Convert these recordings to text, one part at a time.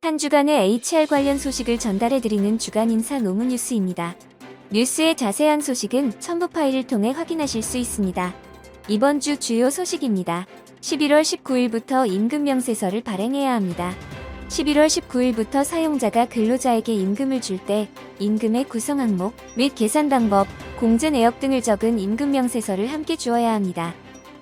한 주간의 HR 관련 소식을 전달해드리는 주간 인사 노무 뉴스입니다. 뉴스의 자세한 소식은 첨부 파일을 통해 확인하실 수 있습니다. 이번 주 주요 소식입니다. 11월 19일부터 임금명세서를 발행해야 합니다. 11월 19일부터 사용자가 근로자에게 임금을 줄 때 임금의 구성 항목 및 계산 방법, 공제 내역 등을 적은 임금명세서를 함께 주어야 합니다.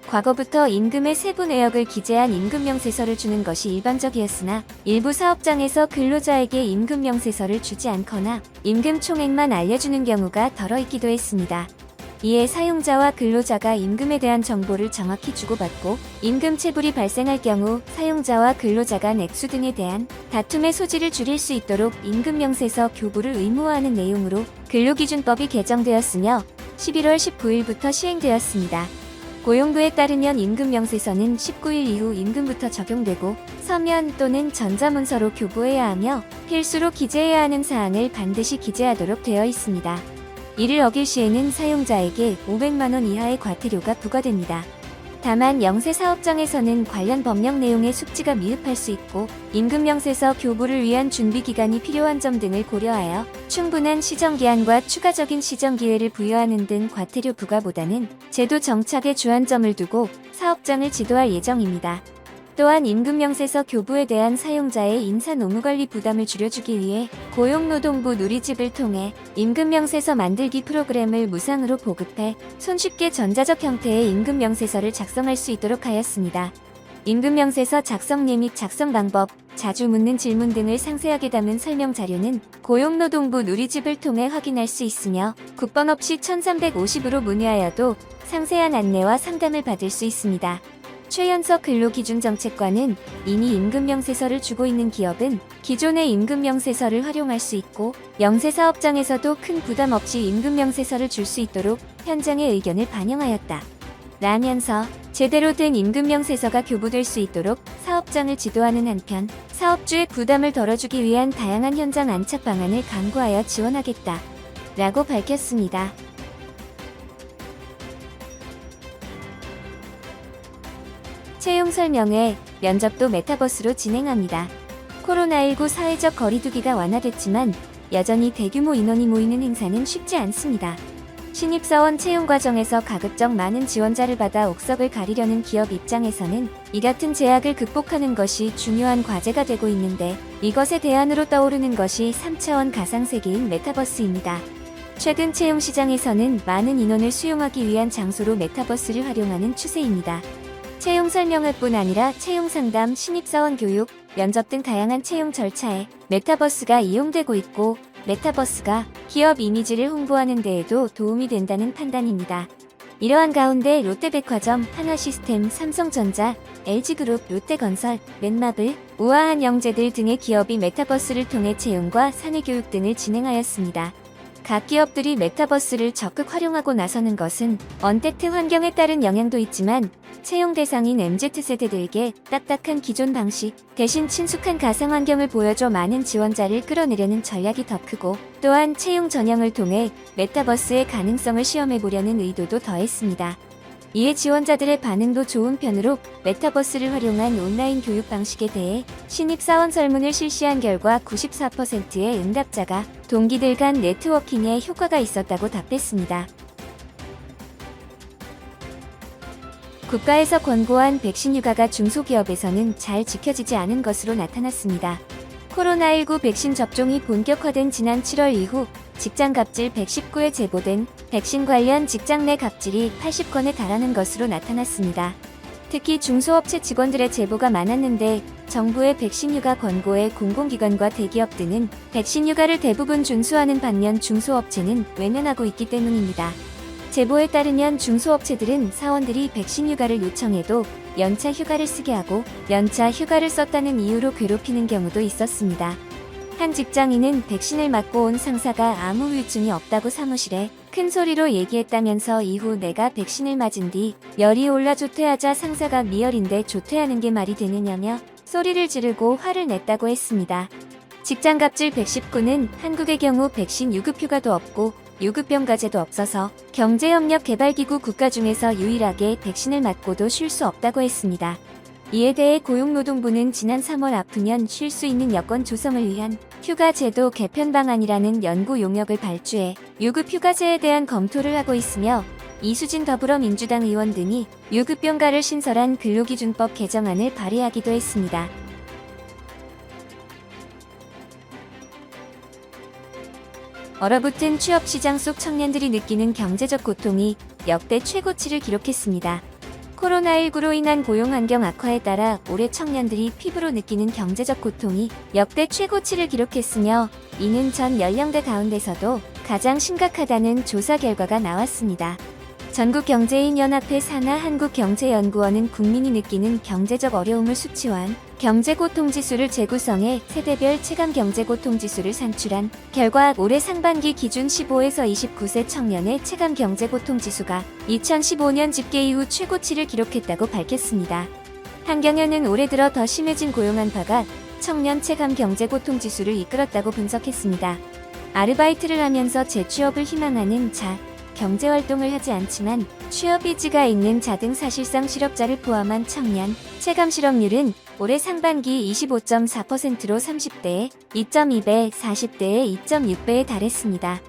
과거부터 임금의 세부 내역을 기재한 임금명세서를 주는 것이 일반적이었으나 일부 사업장에서 근로자에게 임금명세서를 주지 않거나 임금 총액만 알려주는 경우가 덜어 있기도 했습니다. 이에 사용자와 근로자가 임금에 대한 정보를 정확히 주고받고 임금 체불이 발생할 경우 사용자와 근로자 간 액수 등에 대한 다툼의 소지를 줄일 수 있도록 임금명세서 교부를 의무화하는 내용으로 근로기준법이 개정되었으며 11월 19일부터 시행되었습니다. 고용부에 따르면 임금명세서는 19일 이후 임금부터 적용되고 서면 또는 전자문서로 교부해야 하며 필수로 기재해야 하는 사항을 반드시 기재하도록 되어 있습니다. 이를 어길 시에는 사용자에게 500만 원 이하의 과태료가 부과됩니다. 다만 영세 사업장에서는 관련 법령 내용의 숙지가 미흡할 수 있고 임금명세서 교부를 위한 준비기간이 필요한 점 등을 고려하여 충분한 시정기한과 추가적인 시정기회를 부여하는 등 과태료 부과보다는 제도 정착에 주안점을 두고 사업장을 지도할 예정입니다. 또한 임금명세서 교부에 대한 사용자의 인사노무관리 부담을 줄여주기 위해 고용노동부 누리집을 통해 임금명세서 만들기 프로그램을 무상으로 보급해 손쉽게 전자적 형태의 임금명세서를 작성할 수 있도록 하였습니다. 임금명세서 작성례 및 작성 방법, 자주 묻는 질문 등을 상세하게 담은 설명 자료는 고용노동부 누리집을 통해 확인할 수 있으며 국번 없이 1350으로 문의하여도 상세한 안내와 상담을 받을 수 있습니다. 최연석 근로기준정책관은 이미 임금명세서를 주고 있는 기업은 기존의 임금명세서를 활용할 수 있고 영세사업장에서도 큰 부담 없이 임금명세서를 줄 수 있도록 현장의 의견을 반영하였다. 라면서 제대로 된 임금명세서가 교부될 수 있도록 사업장을 지도하는 한편 사업주의 부담을 덜어주기 위한 다양한 현장 안착 방안을 강구하여 지원하겠다. 라고 밝혔습니다. 채용 설명회, 면접도 메타버스로 진행합니다. 코로나19 사회적 거리두기가 완화됐지만 여전히 대규모 인원이 모이는 행사는 쉽지 않습니다. 신입사원 채용 과정에서 가급적 많은 지원자를 받아 옥석을 가리려는 기업 입장에서는 이 같은 제약을 극복하는 것이 중요한 과제가 되고 있는데 이것의 대안으로 떠오르는 것이 3차원 가상세계인 메타버스입니다. 최근 채용 시장에서는 많은 인원을 수용하기 위한 장소로 메타버스를 활용하는 추세입니다. 채용 설명회뿐 아니라 채용 상담, 신입사원 교육, 면접 등 다양한 채용 절차에 메타버스가 이용되고 있고 메타버스가 기업 이미지를 홍보하는 데에도 도움이 된다는 판단입니다. 이러한 가운데 롯데백화점, 한화시스템, 삼성전자, LG그룹, 롯데건설, 넷마블, 우아한 영재들 등의 기업이 메타버스를 통해 채용과 사내교육 등을 진행하였습니다. 각 기업들이 메타버스를 적극 활용하고 나서는 것은 언택트 환경에 따른 영향도 있지만 채용 대상인 MZ세대들에게 딱딱한 기존 방식 대신 친숙한 가상 환경을 보여줘 많은 지원자를 끌어내려는 전략이 더 크고 또한 채용 전형을 통해 메타버스의 가능성을 시험해보려는 의도도 더했습니다. 이에 지원자들의 반응도 좋은 편으로 메타버스를 활용한 온라인 교육 방식에 대해 신입사원 설문을 실시한 결과 94%의 응답자가 동기들 간 네트워킹에 효과가 있었다고 답했습니다. 국가에서 권고한 백신 휴가가 중소기업에서는 잘 지켜지지 않은 것으로 나타났습니다. 코로나19 백신 접종이 본격화된 지난 7월 이후 직장 갑질 119회 제보된 백신 관련 직장 내 갑질이 80건에 달하는 것으로 나타났습니다. 특히 중소업체 직원들의 제보가 많았는데 정부의 백신 휴가 권고에 공공기관과 대기업 등은 백신 휴가를 대부분 준수하는 반면 중소업체는 외면하고 있기 때문입니다. 제보에 따르면 중소업체들은 사원들이 백신 휴가를 요청해도 연차 휴가를 쓰게 하고 연차 휴가를 썼다는 이유로 괴롭히는 경우도 있었습니다. 한 직장인은 백신을 맞고 온 상사가 아무 후유증이 없다고 사무실에 큰 소리로 얘기했다면서 이후 내가 백신을 맞은 뒤 열이 올라 조퇴하자 상사가 미열인데 조퇴하는 게 말이 되느냐며 소리를 지르고 화를 냈다고 했습니다. 직장갑질 119는 한국의 경우 백신 유급휴가도 없고 유급병가제도 없어서 경제협력개발기구 국가 중에서 유일하게 백신을 맞고도 쉴 수 없다고 했습니다. 이에 대해 고용노동부는 지난 3월 아프면 쉴 수 있는 여건 조성을 위한 휴가 제도 개편 방안이라는 연구 용역을 발주해 유급 휴가제에 대한 검토를 하고 있으며 이수진 더불어민주당 의원 등이 유급병가를 신설한 근로기준법 개정안을 발의하기도 했습니다. 얼어붙은 취업시장 속 청년들이 느끼는 경제적 고통이 역대 최고치를 기록했습니다. 코로나19로 인한 고용환경 악화에 따라 올해 청년들이 피부로 느끼는 경제적 고통이 역대 최고치를 기록했으며 이는 전 연령대 가운데서도 가장 심각하다는 조사 결과가 나왔습니다. 전국경제인연합회 산하 한국경제연구원은 국민이 느끼는 경제적 어려움을 수치화한 경제고통지수를 재구성해 세대별 체감경제고통지수를 산출한 결과 올해 상반기 기준 15에서 29세 청년의 체감경제고통지수가 2015년 집계 이후 최고치를 기록했다고 밝혔습니다. 한경연은 올해 들어 더 심해진 고용한파가 청년 체감경제고통지수를 이끌었다고 분석했습니다. 아르바이트를 하면서 재취업을 희망하는 자, 경제활동을 하지 않지만 취업 의지가 있는 자 등 사실상 실업자를 포함한 청년 체감 실업률은 올해 상반기 25.4%로 30대에 2.2배, 40대에 2.6배에 달했습니다.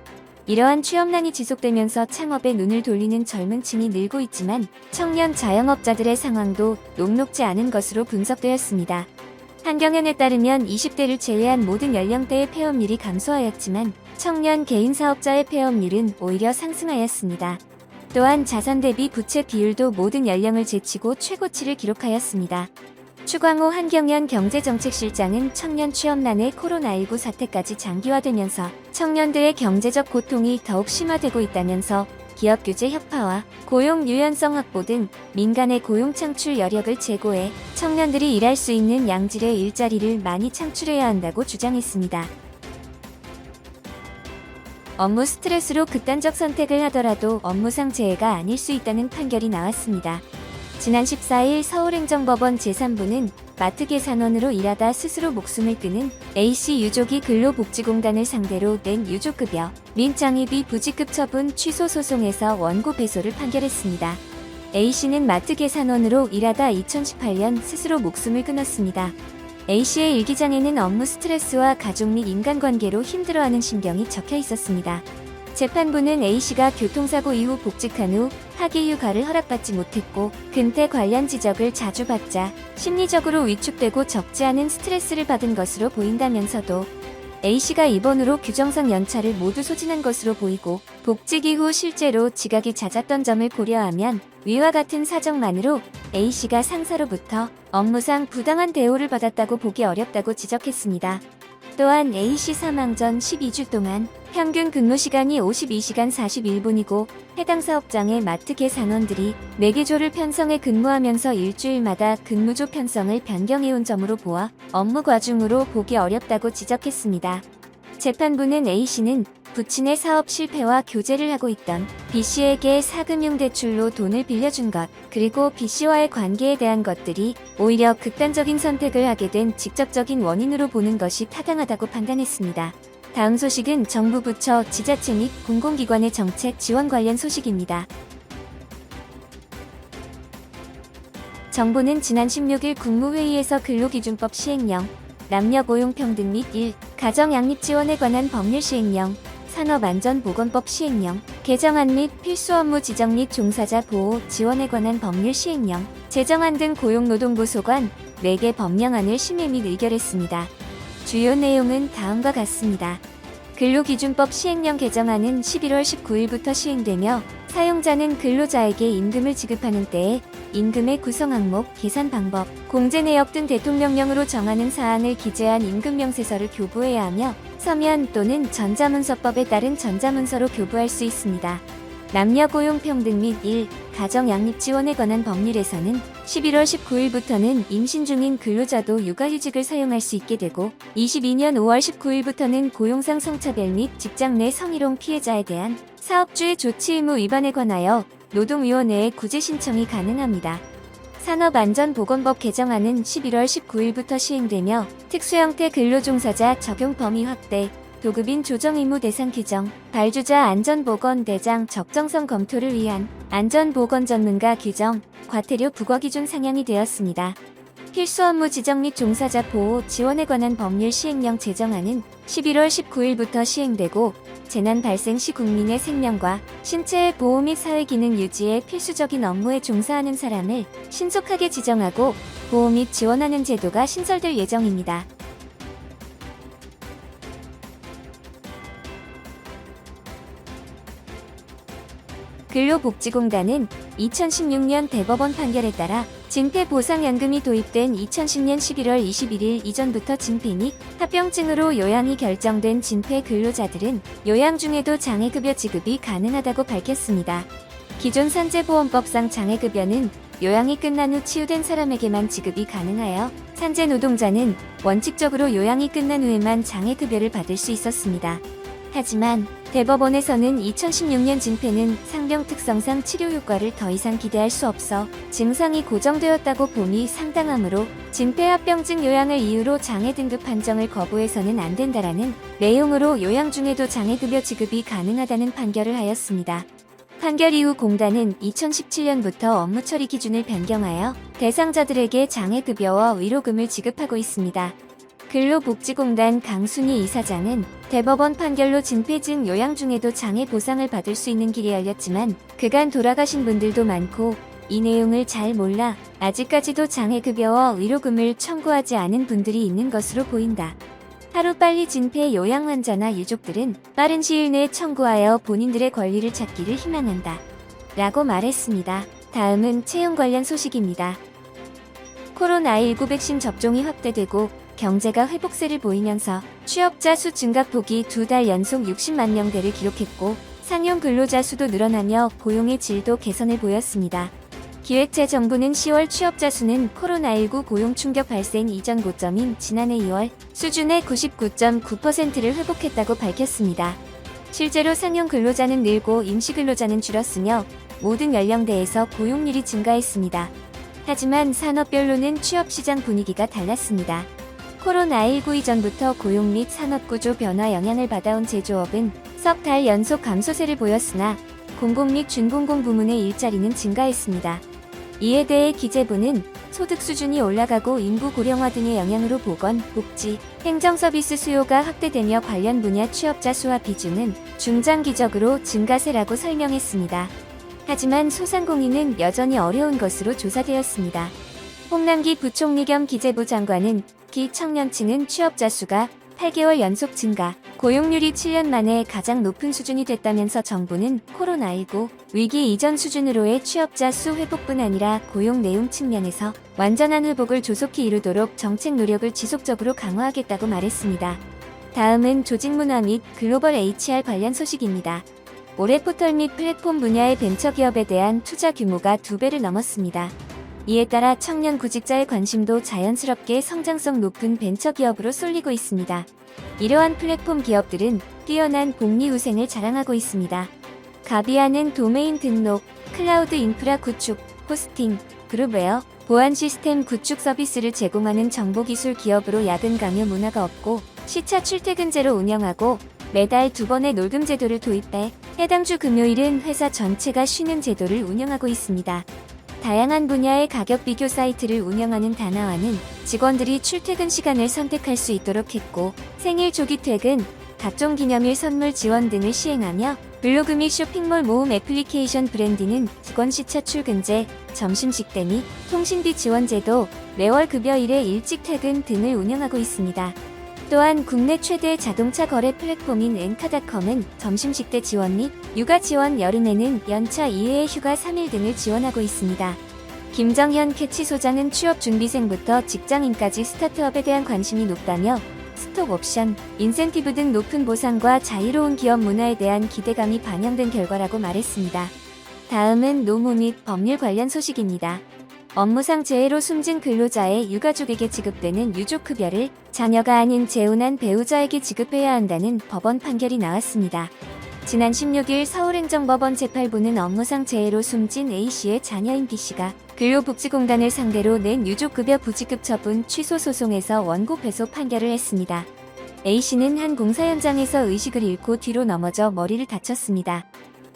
이러한 취업난이 지속되면서 창업에 눈을 돌리는 젊은 층이 늘고 있지만 청년 자영업자들의 상황도 녹록지 않은 것으로 분석되었습니다. 한경연에 따르면 20대를 제외한 모든 연령대의 폐업률이 감소하였지만 청년 개인 사업자의 폐업률은 오히려 상승하였습니다. 또한 자산 대비 부채 비율도 모든 연령을 제치고 최고치를 기록하였습니다. 추광호 한경연 경제정책실장은 청년 취업난의 코로나19 사태까지 장기화되면서 청년들의 경제적 고통이 더욱 심화되고 있다면서 기업 규제 혁파와 고용 유연성 확보 등 민간의 고용 창출 여력을 제고해 청년들이 일할 수 있는 양질의 일자리를 많이 창출해야 한다고 주장했습니다. 업무 스트레스로 극단적 선택을 하더라도 업무상 재해가 아닐 수 있다는 판결이 나왔습니다. 지난 14일 서울행정법원 제3부는 마트 계산원으로 일하다 스스로 목숨을 끊은 A씨 유족이 근로복지공단을 상대로 낸 유족급여, 민장의비 부지급 처분 취소 소송에서 원고 배소를 판결했습니다. A씨는 마트 계산원으로 일하다 2018년 스스로 목숨을 끊었습니다. A씨의 일기장에는 업무 스트레스와 가족 및 인간관계로 힘들어하는 심경이 적혀 있었습니다. 재판부는 A씨가 교통사고 이후 복직한 후 학위휴가를 허락받지 못했고 근태 관련 지적을 자주 받자 심리적으로 위축되고 적지 않은 스트레스를 받은 것으로 보인다면서도 A씨가 입원으로 규정상 연차를 모두 소진한 것으로 보이고 복직 이후 실제로 지각이 잦았던 점을 고려하면 위와 같은 사정만으로 A씨가 상사로부터 업무상 부당한 대우를 받았다고 보기 어렵다고 지적했습니다. 또한 A씨 사망 전 12주 동안 평균 근무시간이 52시간 41분이고 해당 사업장의 마트 계산원들이 4개조를 편성해 근무하면서 일주일마다 근무조 편성을 변경해온 점으로 보아 업무 과중으로 보기 어렵다고 지적했습니다. 재판부는 A씨는 부친의 사업 실패와 교제를 하고 있던 B씨에게 사금융 대출로 돈을 빌려준 것, 그리고 B씨와의 관계에 대한 것들이 오히려 극단적인 선택을 하게 된 직접적인 원인으로 보는 것이 타당하다고 판단했습니다. 다음 소식은 정부 부처, 지자체 및 공공기관의 정책 지원 관련 소식입니다. 정부는 지난 16일 국무회의에서 근로기준법 시행령, 남녀고용평등 및 가정양립지원에 관한 법률 시행령, 산업안전보건법 시행령, 개정안 및 필수업무 지정 및 종사자 보호 지원에 관한 법률 시행령, 제정안 등 고용노동부 소관 4개 법령안을 심의 및 의결했습니다. 주요 내용은 다음과 같습니다. 근로기준법 시행령 개정안은 11월 19일부터 시행되며 사용자는 근로자에게 임금을 지급하는 때에 임금의 구성 항목, 계산 방법, 공제 내역 등 대통령령으로 정하는 사항을 기재한 임금명세서를 교부해야 하며 서면 또는 전자문서법에 따른 전자문서로 교부할 수 있습니다. 남녀고용평등 및 가정양립지원에 관한 법률에서는 11월 19일부터는 임신 중인 근로자도 육아휴직을 사용할 수 있게 되고 22년 5월 19일부터는 고용상 성차별 및 직장 내 성희롱 피해자에 대한 사업주의 조치 의무 위반에 관하여 노동위원회에 구제 신청이 가능합니다. 산업안전보건법 개정안은 11월 19일부터 시행되며 특수형태 근로종사자 적용 범위 확대, 도급인 조정 의무 대상 규정, 발주자 안전보건 대장 적정성 검토를 위한 안전보건 전문가 규정, 과태료 부과 기준 상향이 되었습니다. 필수 업무 지정 및 종사자 보호 지원에 관한 법률 시행령 제정안은 11월 19일부터 시행되고 재난 발생 시 국민의 생명과 신체의 보호 및 사회기능 유지에 필수적인 업무에 종사하는 사람을 신속하게 지정하고 보호 및 지원하는 제도가 신설될 예정입니다. 근로복지공단은 2016년 대법원 판결에 따라 진폐보상연금이 도입된 2010년 11월 21일 이전부터 진폐 및 합병증으로 요양이 결정된 진폐 근로자들은 요양 중에도 장애급여 지급이 가능하다고 밝혔습니다. 기존 산재보험법상 장애급여는 요양이 끝난 후 치유된 사람에게만 지급이 가능하여 산재 노동자는 원칙적으로 요양이 끝난 후에만 장애급여를 받을 수 있었습니다. 하지만 대법원에서는 2016년 진폐는 상병 특성상 치료 효과를 더 이상 기대할 수 없어 증상이 고정되었다고 봄이 상당하므로 진폐 합병증 요양을 이유로 장애 등급 판정을 거부해서는 안 된다라는 내용으로 요양 중에도 장애급여 지급이 가능하다는 판결을 하였습니다. 판결 이후 공단은 2017년부터 업무 처리 기준을 변경하여 대상자들에게 장애급여와 위로금을 지급하고 있습니다. 근로복지공단 강순희 이사장은 대법원 판결로 진폐증 요양 중에도 장애 보상을 받을 수 있는 길이 열렸지만 그간 돌아가신 분들도 많고 이 내용을 잘 몰라 아직까지도 장애급여와 위로금을 청구하지 않은 분들이 있는 것으로 보인다. 하루빨리 진폐 요양 환자나 유족들은 빠른 시일 내에 청구하여 본인들의 권리를 찾기를 희망한다. 라고 말했습니다. 다음은 채용 관련 소식입니다. 코로나19 백신 접종이 확대되고 경제가 회복세를 보이면서 취업자 수 증가폭이 2달 연속 60만 명대를 기록했고 상용 근로자 수도 늘어나며 고용의 질도 개선을 보였습니다. 기획재정부는 10월 취업자 수는 코로나19 고용 충격 발생 이전 고점인 지난해 2월 수준의 99.9%를 회복했다고 밝혔습니다. 실제로 상용 근로자는 늘고 임시 근로자는 줄었으며 모든 연령대에서 고용률이 증가했습니다. 하지만 산업별로는 취업시장 분위기가 달랐습니다. 코로나19 이전부터 고용 및 산업구조 변화 영향을 받아온 제조업은 석 달 연속 감소세를 보였으나 공공 및 준공공 부문의 일자리는 증가했습니다. 이에 대해 기재부는 소득 수준이 올라가고 인구 고령화 등의 영향으로 보건, 복지, 행정 서비스 수요가 확대되며 관련 분야 취업자 수와 비중은 중장기적으로 증가세라고 설명했습니다. 하지만 소상공인은 여전히 어려운 것으로 조사되었습니다. 홍남기 부총리 겸 기재부 장관은 기청년층은 취업자 수가 8개월 연속 증가, 고용률이 7년 만에 가장 높은 수준이 됐다면서 정부는 코로나19 위기 이전 수준으로의 취업자 수 회복뿐 아니라 고용 내용 측면에서 완전한 회복을 조속히 이루도록 정책 노력을 지속적으로 강화하겠다고 말했습니다. 다음은 조직 문화 및 글로벌 HR 관련 소식입니다. 올해 포털 및 플랫폼 분야의 벤처기업에 대한 투자 규모가 2배를 넘었습니다. 이에 따라 청년 구직자의 관심도 자연스럽게 성장성 높은 벤처기업으로 쏠리고 있습니다. 이러한 플랫폼 기업들은 뛰어난 복리 후생을 자랑하고 있습니다. 가비아는 도메인 등록, 클라우드 인프라 구축, 호스팅, 그룹웨어, 보안 시스템 구축 서비스를 제공하는 정보기술 기업으로 야근 강요 문화가 없고 시차 출퇴근제로 운영하고 매달 2번의 놀금 제도를 도입해 해당 주 금요일은 회사 전체가 쉬는 제도를 운영하고 있습니다. 다양한 분야의 가격 비교 사이트를 운영하는 다나와는 직원들이 출퇴근 시간을 선택할 수 있도록 했고 생일 조기 퇴근, 각종 기념일 선물 지원 등을 시행하며 블로그 및 쇼핑몰 모음 애플리케이션 브랜디는 직원 시차 출근제, 점심식 대 및 통신비 지원 제도, 매월 급여일에 일찍 퇴근 등을 운영하고 있습니다. 또한 국내 최대 자동차 거래 플랫폼인 엔카닷컴은 점심식대 지원 및 육아 지원, 여름에는 연차 2회의 휴가 3일 등을 지원하고 있습니다. 김정현 캐치소장은 취업준비생부터 직장인까지 스타트업에 대한 관심이 높다며 스톡 옵션, 인센티브 등 높은 보상과 자유로운 기업 문화에 대한 기대감이 반영된 결과라고 말했습니다. 다음은 노무 및 법률 관련 소식입니다. 업무상 재해로 숨진 근로자의 유가족에게 지급되는 유족급여를 자녀가 아닌 재혼한 배우자에게 지급해야 한다는 법원 판결이 나왔습니다. 지난 16일 서울행정법원 제8부는 업무상 재해로 숨진 A씨의 자녀인 B씨가 근로복지공단을 상대로 낸 유족급여 부지급 처분 취소 소송에서 원고 배소 판결을 했습니다. A씨는 한 공사 현장에서 의식을 잃고 뒤로 넘어져 머리를 다쳤습니다.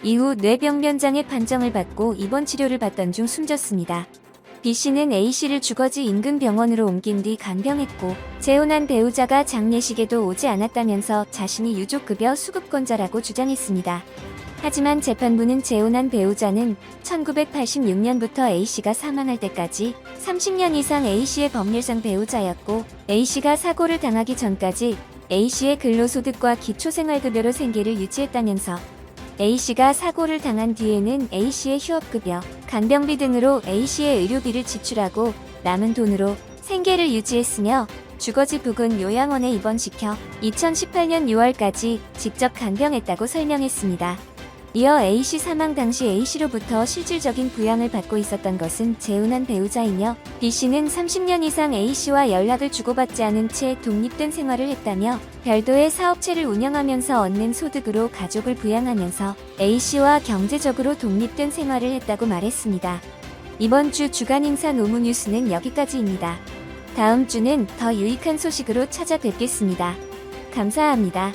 이후 뇌병변장애 판정을 받고 입원 치료를 받던 중 숨졌습니다. B씨는 A씨를 주거지 인근 병원으로 옮긴 뒤 간병했고 재혼한 배우자가 장례식에도 오지 않았다면서 자신이 유족급여 수급권자라고 주장했습니다. 하지만 재판부는 재혼한 배우자는 1986년부터 A씨가 사망할 때까지 30년 이상 A씨의 법률상 배우자였고 A씨가 사고를 당하기 전까지 A씨의 근로소득과 기초생활급여로 생계를 유지했다면서 A씨가 사고를 당한 뒤에는 A씨의 휴업급여, 간병비 등으로 A씨의 의료비를 지출하고 남은 돈으로 생계를 유지했으며 주거지 부근 요양원에 입원시켜 2018년 6월까지 직접 간병했다고 설명했습니다. 이어 A씨 사망 당시 A씨로부터 실질적인 부양을 받고 있었던 것은 재혼한 배우자이며 B씨는 30년 이상 A씨와 연락을 주고받지 않은 채 독립된 생활을 했다며 별도의 사업체를 운영하면서 얻는 소득으로 가족을 부양하면서 A씨와 경제적으로 독립된 생활을 했다고 말했습니다. 이번 주 주간 인사 노무 뉴스는 여기까지입니다. 다음 주는 더 유익한 소식으로 찾아뵙겠습니다. 감사합니다.